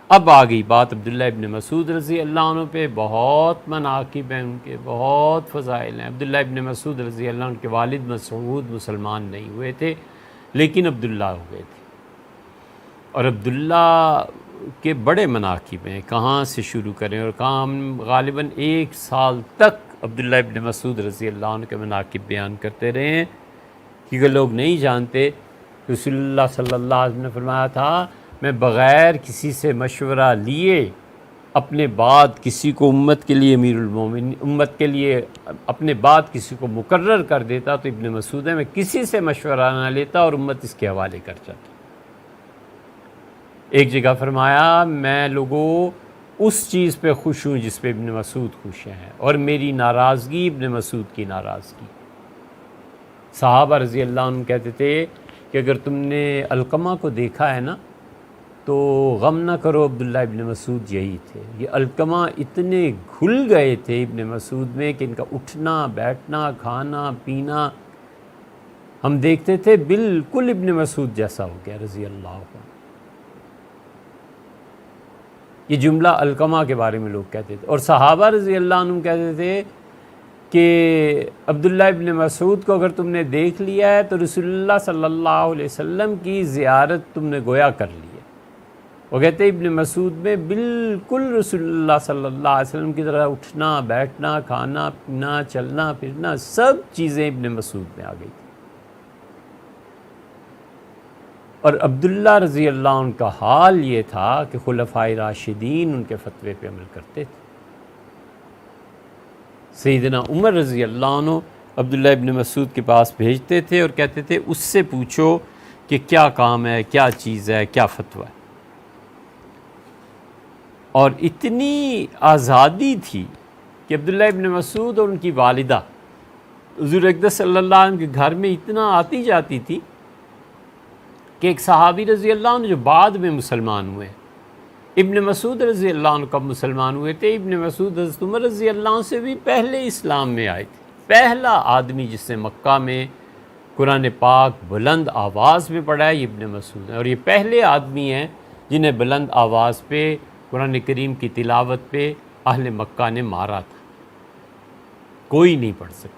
اب آ گئی بات عبداللہ ابن مسعود رضی اللہ عنہ پہ. بہت مناقب ہیں ان کے، بہت فضائل ہیں. عبداللہ ابن مسعود رضی اللہ عنہ کے والد مسعود مسلمان نہیں ہوئے تھے، لیکن عبداللہ ہوئے تھے. اور عبداللہ کے بڑے مناقب ہیں. کہاں سے شروع کریں اور کہاں؟ ہم غالباً 1 سال تک عبداللہ ابن مسعود رضی اللہ عنہ کے مناقب بیان کرتے رہے ہیں، کیونکہ لوگ نہیں جانتے. رسول اللہ صلی اللہ علیہ وسلم نے فرمایا تھا میں بغیر کسی سے مشورہ لیے اپنے بعد کسی کو امت کے لیے امیر المومنین، امت کے لیے اپنے بعد کسی کو مقرر کر دیتا تو ابن مسعود ہے. میں کسی سے مشورہ نہ لیتا اور امت اس کے حوالے کر جاتا. ایک جگہ فرمایا میں لوگوں اس چیز پہ خوش ہوں جس پہ ابن مسعود خوش ہیں، اور میری ناراضگی ابن مسعود کی ناراضگی. صحابہ رضی اللہ عنہ کہتے تھے کہ اگر تم نے علقمہ کو دیکھا ہے نا تو غم نہ کرو، عبداللہ ابن مسعود یہی تھے. یہ علقمہ اتنے گھل گئے تھے ابن مسعود میں کہ ان کا اٹھنا بیٹھنا کھانا پینا ہم دیکھتے تھے بالکل ابن مسعود جیسا ہو گیا رضی اللہ عنہ. یہ جملہ علقمہ کے بارے میں لوگ کہتے تھے. اور صحابہ رضی اللہ عنہ کہتے تھے کہ عبداللہ ابن مسعود کو اگر تم نے دیکھ لیا ہے تو رسول اللہ صلی اللہ علیہ وسلم کی زیارت تم نے گویا کر لی ہے. وہ کہتے ہیں ابن مسعود میں بالکل رسول اللہ صلی اللہ علیہ وسلم کی طرح اٹھنا بیٹھنا کھانا پینا چلنا پھرنا سب چیزیں ابن مسعود میں آ گئی تھی. اور عبداللہ رضی اللہ عنہ کا حال یہ تھا کہ خلفائے راشدین ان کے فتوے پہ عمل کرتے تھے. سیدنا عمر رضی اللہ عنہ عبداللہ ابن مسعود کے پاس بھیجتے تھے اور کہتے تھے اس سے پوچھو کہ کیا کام ہے، کیا چیز ہے، کیا فتویٰ ہے. اور اتنی آزادی تھی کہ عبداللہ ابن مسعود اور ان کی والدہ حضور اقدس صلی اللہ علیہ وسلم کے گھر میں اتنا آتی جاتی تھی کہ ایک صحابی رضی اللہ عنہ جو بعد میں مسلمان ہوئے، ابن مسعود رضی اللہ عنہ کب مسلمان ہوئے تھے؟ ابن مسعود حضرت عمر رضی اللہ عنہ سے بھی پہلے اسلام میں آئے تھے. پہلا آدمی جس نے مکہ میں قرآن پاک بلند آواز میں پڑھا ہے یہ ابن مسعود ہے. اور یہ پہلے آدمی ہیں جنہیں بلند آواز پہ قرآن کریم کی تلاوت پہ اہل مکہ نے مارا تھا. کوئی نہیں پڑھ سکتا.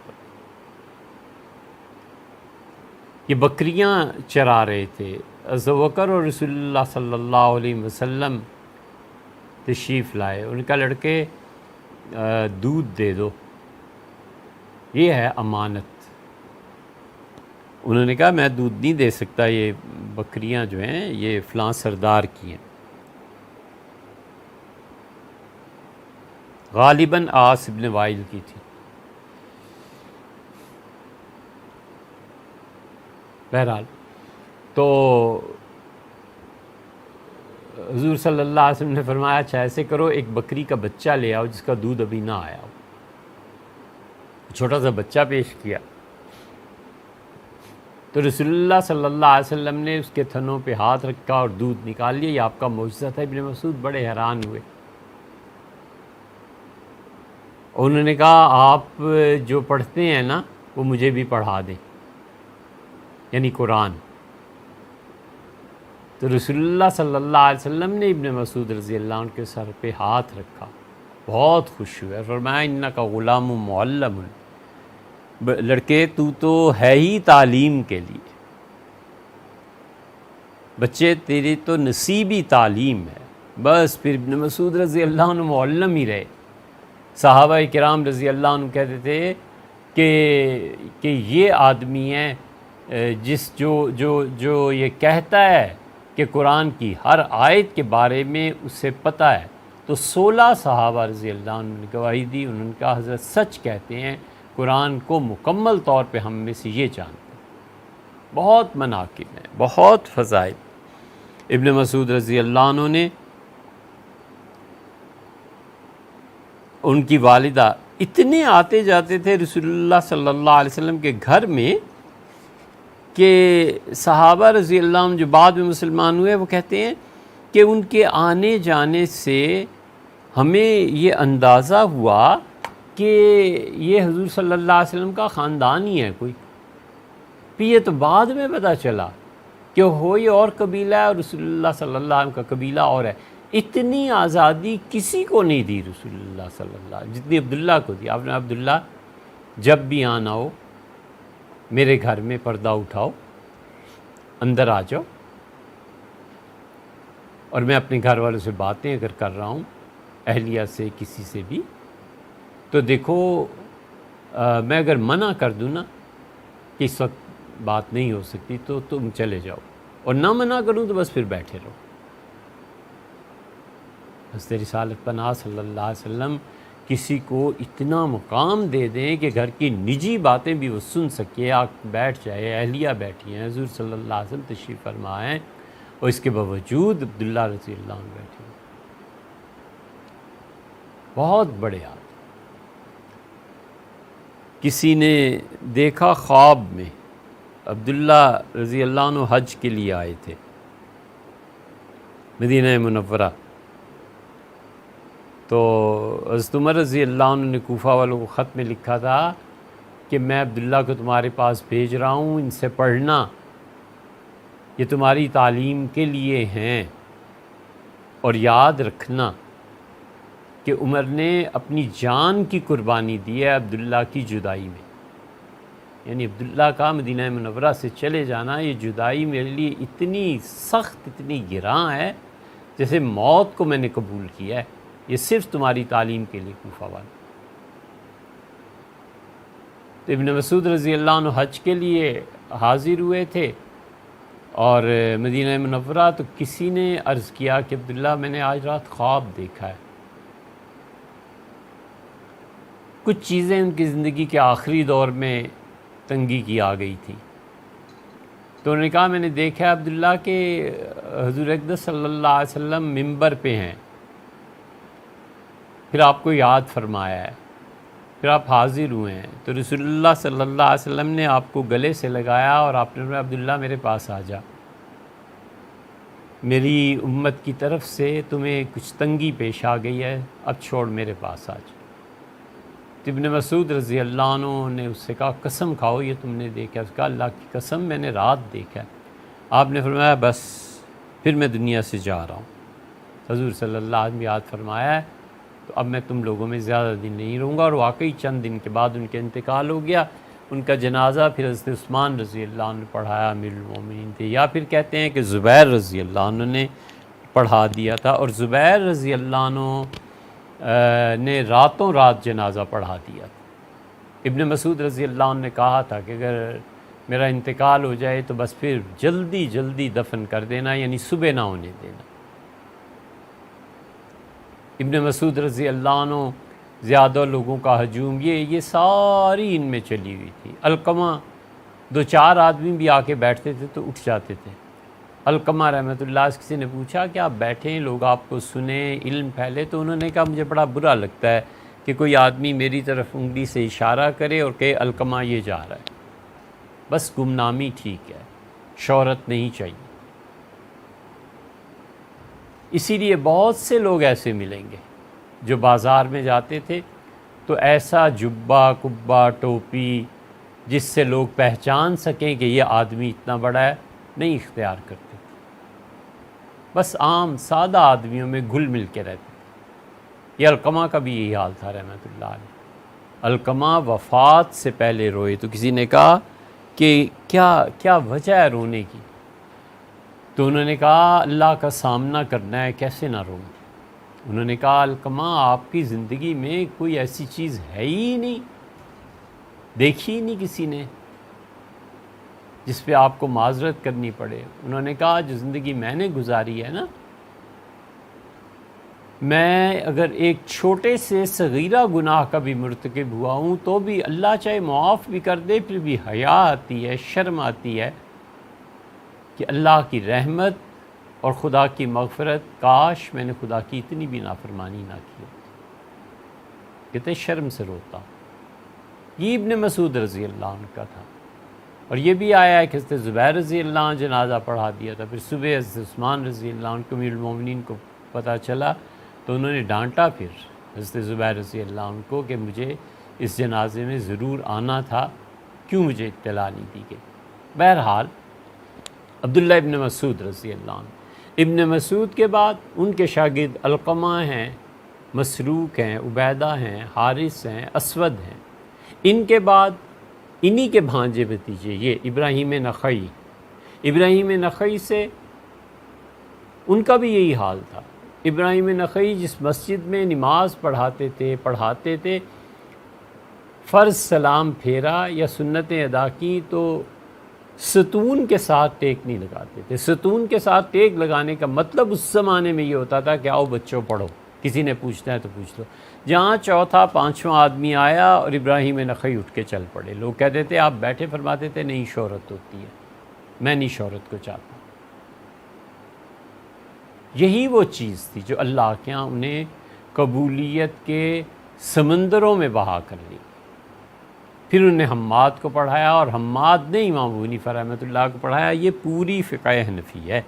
یہ بکریاں چرا رہے تھے. ابوبکر اور رسول اللہ صلی اللہ علیہ وسلم تشریف لائے. ان کا لڑکے دودھ دے دو، یہ ہے امانت. انہوں نے کہا میں دودھ نہیں دے سکتا، یہ بکریاں جو ہیں یہ فلاں سردار کی ہیں. غالباً عاص ابن وائل کی تھی. بہرحال تو حضور صلی اللہ علیہ وسلم نے فرمایا اچھا ایسے کرو ایک بکری کا بچہ لے آؤ جس کا دودھ ابھی نہ آیا ہو. چھوٹا سا بچہ پیش کیا تو رسول اللہ صلی اللہ علیہ وسلم نے اس کے تھنوں پہ ہاتھ رکھا اور دودھ نکال لیا. یہ آپ کا معجزہ تھا. ابن مسعود بڑے حیران ہوئے. انہوں نے کہا آپ جو پڑھتے ہیں نا وہ مجھے بھی پڑھا دیں، یعنی قرآن. تو رسول اللہ صلی اللہ علیہ وسلم نے ابن مسعود رضی اللہ عنہ کے سر پہ ہاتھ رکھا، بہت خوش ہوئے. فرمایا انکا غلام معلم، لڑکے تو ہے ہی تعلیم کے لیے، بچے تیری تو نصیبی تعلیم ہے. بس پھر ابن مسعود رضی اللہ عنہ معلم ہی رہے. صحابہ کرام رضی اللہ عنہ کہتے تھے کہ یہ آدمی ہے جس جو یہ کہتا ہے کہ قرآن کی ہر آیت کے بارے میں اسے پتہ ہے. تو 16 صحابہ رضی اللہ عنہ نے گواہی دی. انہوں نے کہا حضرت سچ کہتے ہیں، قرآن کو مکمل طور پہ ہم میں سے یہ جانتے ہیں. بہت مناقب ہیں، بہت فضائل. ابن مسعود رضی اللہ عنہ نے ان کی والدہ اتنے آتے جاتے تھے رسول اللہ صلی اللہ علیہ وسلم کے گھر میں کہ صحابہ رضی اللہ عنہ جو بعد میں مسلمان ہوئے وہ کہتے ہیں کہ ان کے آنے جانے سے ہمیں یہ اندازہ ہوا کہ یہ حضور صلی اللہ علیہ وسلم کا خاندان ہی ہے کوئی. پھر یہ تو بعد میں پتہ چلا کہ ہو یہ اور قبیلہ ہے اور رسول اللہ صلی اللہ علیہ وسلم کا قبیلہ اور ہے. اتنی آزادی کسی کو نہیں دی رسول اللہ صلی اللہ علیہ وسلم جتنی عبداللہ کو دی. آپ نے عبداللہ جب بھی آنا ہو میرے گھر میں پردہ اٹھاؤ، اندر آ جاؤ، اور میں اپنے گھر والوں سے باتیں اگر کر رہا ہوں، اہلیہ سے کسی سے بھی، تو دیکھو میں اگر منع کر دوں نا کہ اس وقت بات نہیں ہو سکتی تو تم چلے جاؤ، اور نہ منع کروں تو بس پھر بیٹھے رہو. حضرت رسالت پناہ صلی اللہ علیہ وسلم کسی کو اتنا مقام دے دیں کہ گھر کی نجی باتیں بھی وہ سن سکے، آپ بیٹھ جائے، اہلیہ بیٹھی ہیں، حضور صلی اللہ علیہ وسلم تشریف فرما ہیں، اور اس کے باوجود عبداللہ رضی اللہ عنہ بیٹھے ہیں. بہت بڑے آدمی. کسی نے دیکھا خواب میں عبداللہ رضی اللہ عنہ حج کے لیے آئے تھے مدینہ منورہ، تو حضرت عمر رضی اللہ عنہ نے کوفہ والوں کو خط میں لکھا تھا کہ میں عبداللہ کو تمہارے پاس بھیج رہا ہوں، ان سے پڑھنا، یہ تمہاری تعلیم کے لیے ہیں، اور یاد رکھنا کہ عمر نے اپنی جان کی قربانی دی ہے عبداللہ کی جدائی میں. یعنی عبداللہ کا مدینہ منورہ سے چلے جانا، یہ جدائی میرے لیے اتنی سخت، اتنی گراں ہے جیسے موت کو میں نے قبول کیا ہے، یہ صرف تمہاری تعلیم کے لیے کوفہ والے. تو ابن مسعود رضی اللہ عنہ حج کے لیے حاضر ہوئے تھے اور مدینہ منورہ، تو کسی نے عرض کیا کہ عبداللہ میں نے آج رات خواب دیکھا ہے. کچھ چیزیں ان کی زندگی کے آخری دور میں تنگی کی آ گئی تھی، تو انہوں نے کہا میں نے دیکھا ہے عبداللہ کہ حضور اقدس صلی اللہ علیہ وسلم ممبر پہ ہیں، پھر آپ کو یاد فرمایا ہے، پھر آپ حاضر ہوئے ہیں، تو رسول اللہ صلی اللہ علیہ وسلم نے آپ کو گلے سے لگایا اور آپ نے فرمایا عبداللہ میرے پاس آ جا، میری امت کی طرف سے تمہیں کچھ تنگی پیش آ گئی ہے، اب چھوڑ میرے پاس آ جا. تو ابن مسعود رضی اللہ عنہ نے اس سے کہا قسم کھاؤ یہ تم نے دیکھا؟ اس کا اللہ کی قسم میں نے رات دیکھا ہے. آپ نے فرمایا بس پھر میں دنیا سے جا رہا ہوں. حضور صلی اللہ علیہ وسلم یاد فرمایا ہے تو اب میں تم لوگوں میں زیادہ دن نہیں رہوں گا. اور واقعی چند دن کے بعد ان کے انتقال ہو گیا. ان کا جنازہ پھر حضرت عثمان رضی اللہ عنہ نے پڑھایا، امیر المومنین تھے، یا پھر کہتے ہیں کہ زبیر رضی اللہ عنہ نے پڑھا دیا تھا، اور زبیر رضی اللہ عنہ نے راتوں رات جنازہ پڑھا دیا تھا. ابن مسعود رضی اللہ عنہ نے کہا تھا کہ اگر میرا انتقال ہو جائے تو بس پھر جلدی جلدی دفن کر دینا، یعنی صبح نہ ہونے دینا. ابن مسعود رضی اللہ عنہ زیادہ لوگوں کا ہجوم، یہ ساری ان میں چلی ہوئی تھی. علقمہ 2-4 آدمی بھی آ کے بیٹھتے تھے تو اٹھ جاتے تھے. علقمہ رحمۃ اللہ سے کسی نے پوچھا کہ آپ بیٹھیں، لوگ آپ کو سنیں، علم پھیلے، تو انہوں نے کہا مجھے بڑا برا لگتا ہے کہ کوئی آدمی میری طرف انگلی سے اشارہ کرے اور کہے علقمہ یہ جا رہا ہے. بس گمنامی ٹھیک ہے، شہرت نہیں چاہیے. اسی لیے بہت سے لوگ ایسے ملیں گے جو بازار میں جاتے تھے تو ایسا جبہ کبہ ٹوپی جس سے لوگ پہچان سکیں کہ یہ آدمی اتنا بڑا ہے نہیں اختیار کرتے تھے. بس عام سادہ آدمیوں میں گھل مل کے رہتے تھے. یہ علقمہ کا بھی یہی حال تھا رحمۃ اللہ علیہ. علقمہ وفات سے پہلے روئے تو کسی نے کہا کہ کیا وجہ ہے رونے کی؟ تو انہوں نے کہا اللہ کا سامنا کرنا ہے، کیسے نہ روؤں. انہوں نے کہا علقمہ آپ کی زندگی میں کوئی ایسی چیز ہے ہی نہیں، دیکھی ہی نہیں کسی نے جس پہ آپ کو معذرت کرنی پڑے. انہوں نے کہا جو زندگی میں نے گزاری ہے نا، میں اگر ایک چھوٹے سے صغیرہ گناہ کا بھی مرتکب ہوا ہوں تو بھی اللہ چاہے معاف بھی کر دے، پھر بھی حیا آتی ہے، شرم آتی ہے کہ اللہ کی رحمت اور خدا کی مغفرت، کاش میں نے خدا کی اتنی بھی نافرمانی نہ کی. کہتے شرم سے روتا. یہ ابن مسعود رضی اللہ عنہ کا تھا. اور یہ بھی آیا ہے کہ حضرت زبیر رضی اللہ عنہ جنازہ پڑھا دیا تھا. پھر صبح حضرت عثمان رضی اللہ عنہ کو، امیر المومنین کو پتہ چلا تو انہوں نے ڈانٹا پھر حضرت زبیر رضی اللہ عنہ کو کہ مجھے اس جنازے میں ضرور آنا تھا، کیوں مجھے اطلاع نہیں دی گئی. بہرحال عبداللہ ابن مسعود رضی اللہ عنہ ابن مسعود کے بعد ان کے شاگرد علقمہ ہیں، مسروق ہیں، عبیدہ ہیں، حارث ہیں، اسود ہیں۔ ان کے بعد انہی کے بھانجے بھتیجے یہ ابراہیم نخعی، ابراہیم نخعی سے ان کا بھی یہی حال تھا۔ ابراہیم نخعی جس مسجد میں نماز پڑھاتے تھے، فرض سلام پھیرا یا سنتیں ادا کی تو ستون کے ساتھ ٹیک نہیں لگاتے تھے۔ ستون کے ساتھ ٹیک لگانے کا مطلب اس زمانے میں یہ ہوتا تھا کہ آؤ بچوں پڑھو، کسی نے پوچھنا ہے تو پوچھ لو۔ جہاں چوتھا پانچواں آدمی آیا اور ابراہیم نخعی اٹھ کے چل پڑے، لوگ کہتے تھے آپ بیٹھے، فرماتے تھے نہیں شہرت ہوتی ہے، میں نہیں شہرت کو چاہتا۔ یہی وہ چیز تھی جو اللہ کے ہاں انہیں قبولیت کے سمندروں میں بہا کر لی۔ پھر انہیں حماد کو پڑھایا، اور حماد نے امام ابو حنیفہ رحمۃ اللہ کو پڑھایا۔ یہ پوری فقہ حنفی ہے۔